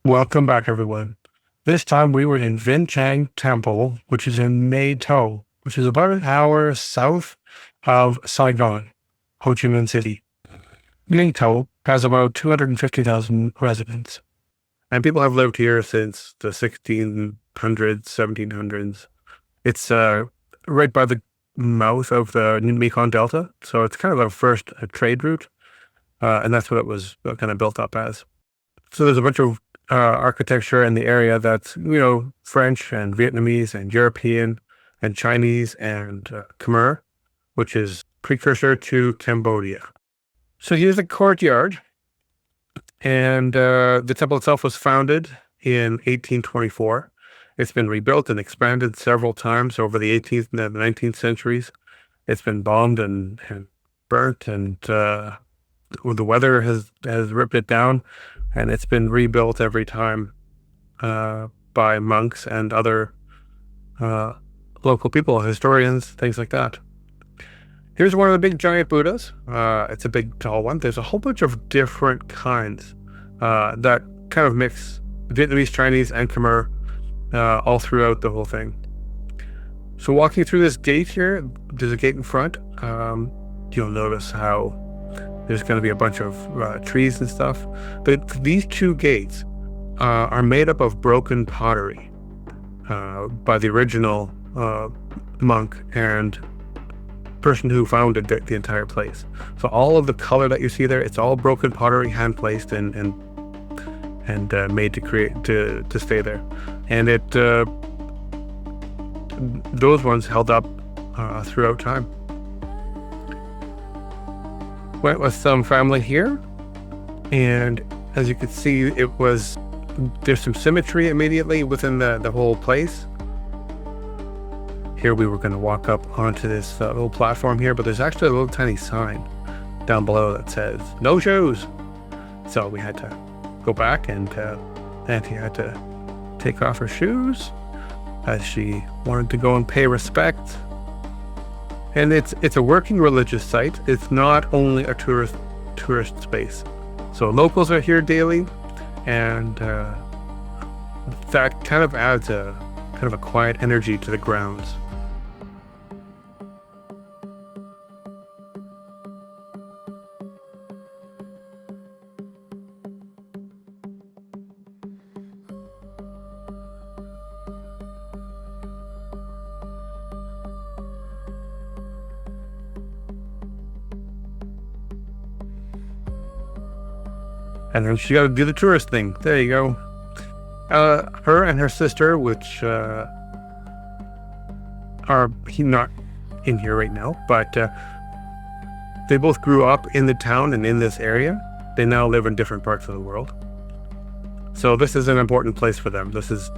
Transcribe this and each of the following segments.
Welcome back, everyone. This time we were in Vinh Temple, which is in Mae Tho, which is about an hour south of Saigon, Ho Chi Minh City. Mae Tho has about 250,000 residents. And people have lived here since the 1600s, 1700s. It's right by the mouth of the Mekong Delta, so it's kind of a first trade route, and that's what it was kind of built up as. So there's a bunch of architecture in the area that's, French and Vietnamese and European and Chinese and Khmer, which is precursor to Cambodia. So here's a courtyard, and the temple itself was founded in 1824. It's been rebuilt and expanded several times over the 18th and the 19th centuries. It's been bombed and burnt, and the weather has ripped it down, and it's been rebuilt every time by monks and other local people, historians, things like that. Here's one of the big giant Buddhas. It's a big tall one. There's a whole bunch of different kinds that kind of mix Vietnamese, Chinese, and Khmer all throughout the whole thing. So walking through this gate here, there's a gate in front. You'll notice how there's going to be a bunch of trees and stuff. But these two gates are made up of broken pottery by the original monk and person who founded the entire place. So all of the color that you see there, it's all broken pottery, hand placed and made to stay there. And those ones held up throughout time. Went with some family here, and as you can see, there's some symmetry immediately within the whole place. Here we were going to walk up onto this little platform here, but there's actually a little tiny sign down below that says no shoes. So we had to go back, and Auntie had to take off her shoes as she wanted to go and pay respect. And it's a working religious site. It's not only a tourist space. So locals are here daily, and that kind of adds a quiet energy to the grounds. And then she got to do the tourist thing. There you go. Her and her sister, which are not in here right now, but they both grew up in the town and in this area. They now live in different parts of the world. So this is an important place for them. This is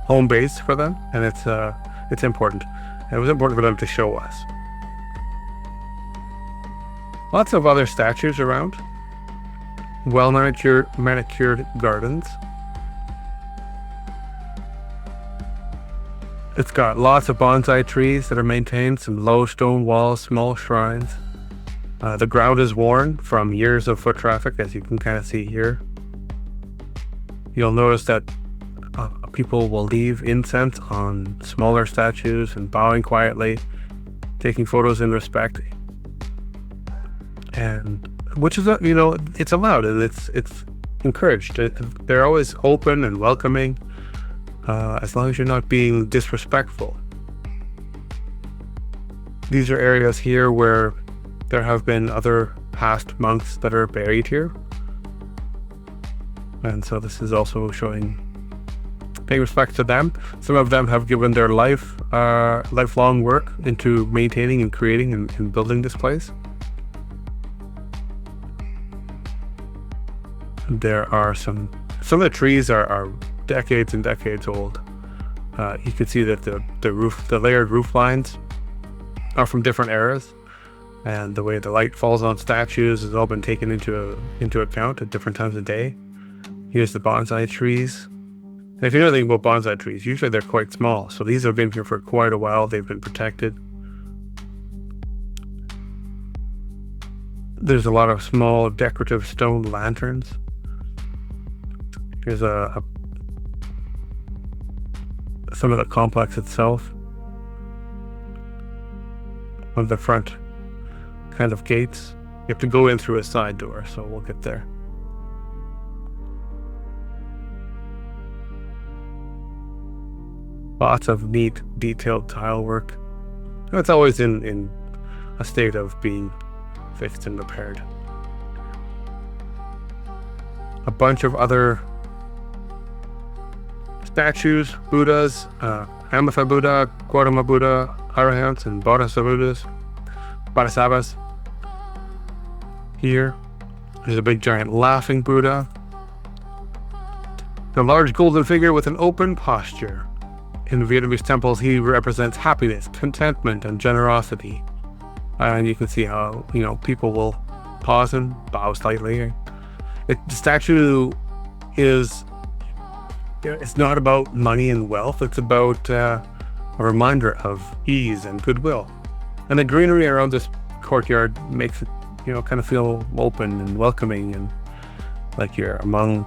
home base for them, and it's important. And it was important for them to show us. Lots of other statues around. Well manicured gardens. It's got lots of bonsai trees that are maintained, some low stone walls, small shrines. The ground is worn from years of foot traffic, as you can kind of see here. You'll notice that people will leave incense on smaller statues and bowing quietly, taking photos in respect. And which is, it's allowed and it's encouraged. They're always open and welcoming, as long as you're not being disrespectful. These are areas here where there have been other past monks that are buried here. And so this is also showing paying respect to them. Some of them have given their lifelong work into maintaining and creating and building this place. There are some of the trees are decades and decades old. You can see that the layered roof lines are from different eras, and the way the light falls on statues has all been taken into account at different times of day. Here's the bonsai trees. And if you know anything about bonsai trees, usually they're quite small, so these have been here for quite a while. They've been protected. There's a lot of small decorative stone lanterns. Here's some of the complex itself. One of the front kind of gates. You have to go in through a side door, so we'll get there. Lots of neat, detailed tile work. It's always in a state of being fixed and repaired. A bunch of other statues, Buddhas, Amitha Buddha, Gautama Buddha, Arahants, and Bodhisattvas. Here, there's a big giant laughing Buddha. The large golden figure with an open posture. In Vietnamese temples, he represents happiness, contentment, and generosity. And you can see how, people will pause and bow slightly. The statue is, it's not about money and wealth. It's about a reminder of ease and goodwill. And the greenery around this courtyard makes it, kind of feel open and welcoming and like you're among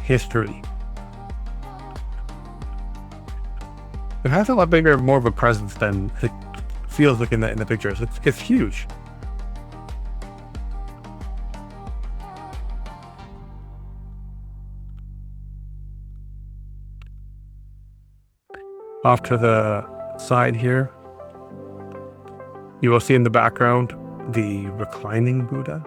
history. It has a lot bigger, more of a presence than it feels like in the pictures. It's huge. Off to the side here, you will see in the background the reclining Buddha.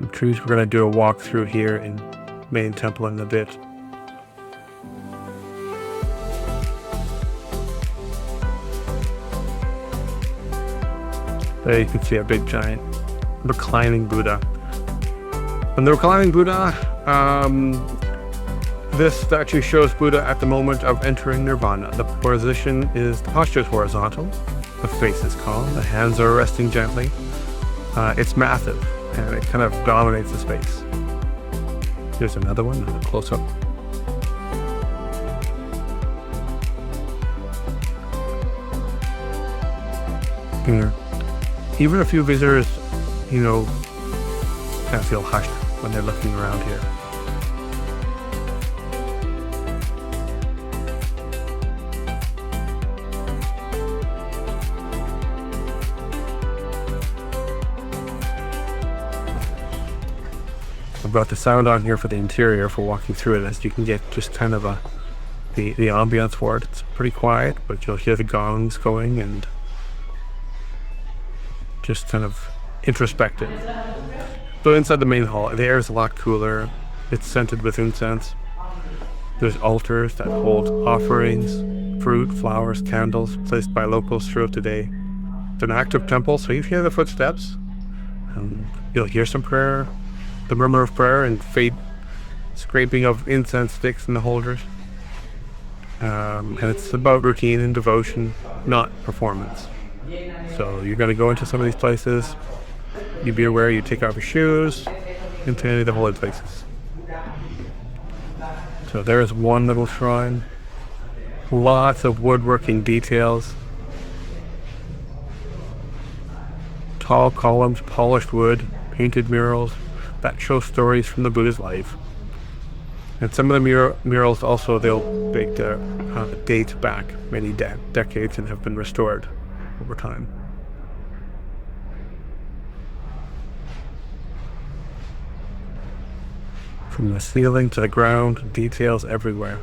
The trees, we're going to do a walk through here in main temple in a bit. There you can see a big giant reclining Buddha. And the reclining Buddha, this statue shows Buddha at the moment of entering nirvana. The posture is horizontal, the face is calm, the hands are resting gently. It's massive, and it kind of dominates the space. Here's another one, a close up. Here. Even a few visitors, kind of feel hushed when they're looking around here. I've got the sound on here for the interior for walking through it, as you can get just kind of the ambience for it. It's pretty quiet, but you'll hear the gongs going and just kind of introspective. So inside the main hall, the air is a lot cooler. It's scented with incense. There's altars that hold offerings, fruit, flowers, candles placed by locals throughout the day. It's an active temple, so you hear the footsteps. You'll hear some prayer, the murmur of prayer, and faint scraping of incense sticks in the holders. And it's about routine and devotion, not performance. So you're going to go into some of these places. You be aware you take off your shoes into any of the holy places. So there is one little shrine. Lots of woodworking details. Tall columns, polished wood, painted murals that show stories from the Buddha's life. And some of the murals also, they'll date back many decades and have been restored over time. From the ceiling to the ground, details everywhere.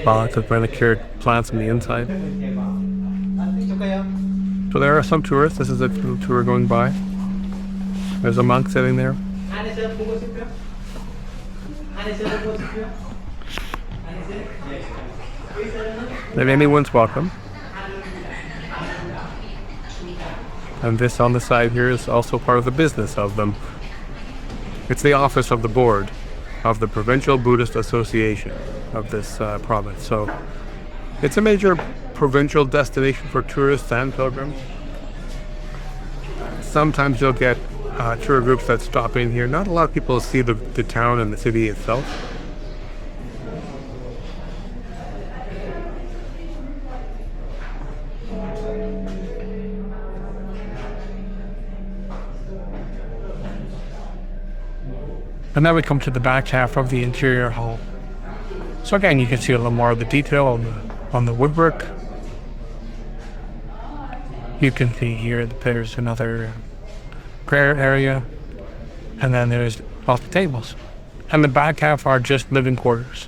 Lots of manicured plants on the inside. So there are some tourists. This is a tour going by. There's a monk sitting there. And anyone's welcome. And this on the side here is also part of the business of them. It's the office of the board of the Provincial Buddhist Association of this province. So It's a major provincial destination for tourists and pilgrims. Sometimes you'll get tour groups that stop in here. Not a lot of people see the town and the city itself. And then we come to the back half of the interior hall. So again, you can see a little more of the detail on the woodwork. You can see here that there's another prayer area, and then there's lots of tables. And the back half are just living quarters.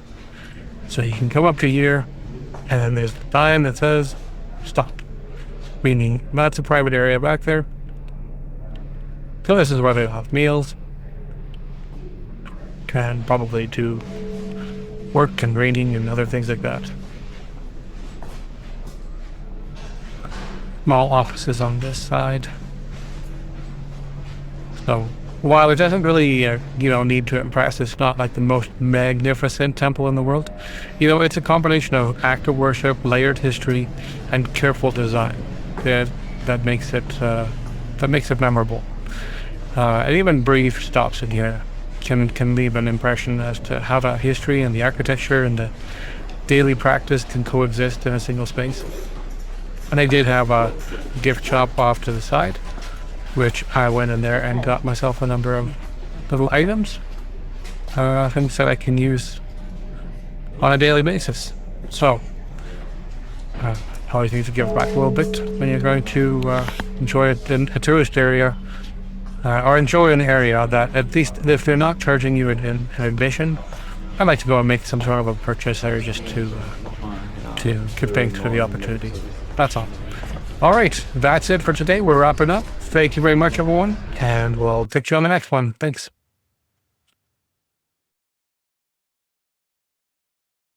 So you can come up to here, and then there's the sign that says stop, meaning that's a private area back there. So this is where they have meals. Can probably do work and reading and other things like that. Small offices on this side. So while it doesn't really, need to impress, it's not like the most magnificent temple in the world. It's a combination of active worship, layered history, and careful design that makes it memorable. And even brief stops in here can leave an impression as to how that history and the architecture and the daily practice can coexist in a single space. And I did have a gift shop off to the side, which I went in there and got myself a number of little items, things that I can use on a daily basis. So, always need to give back a little bit when you're going to enjoy it in a tourist area. Or enjoy an area that, at least if they're not charging you an admission, I'd like to go and make some sort of a purchase there just to give thanks for the opportunity. That's all. All right, that's it for today. We're wrapping up. Thank you very much, everyone, and we'll catch you on the next one. Thanks.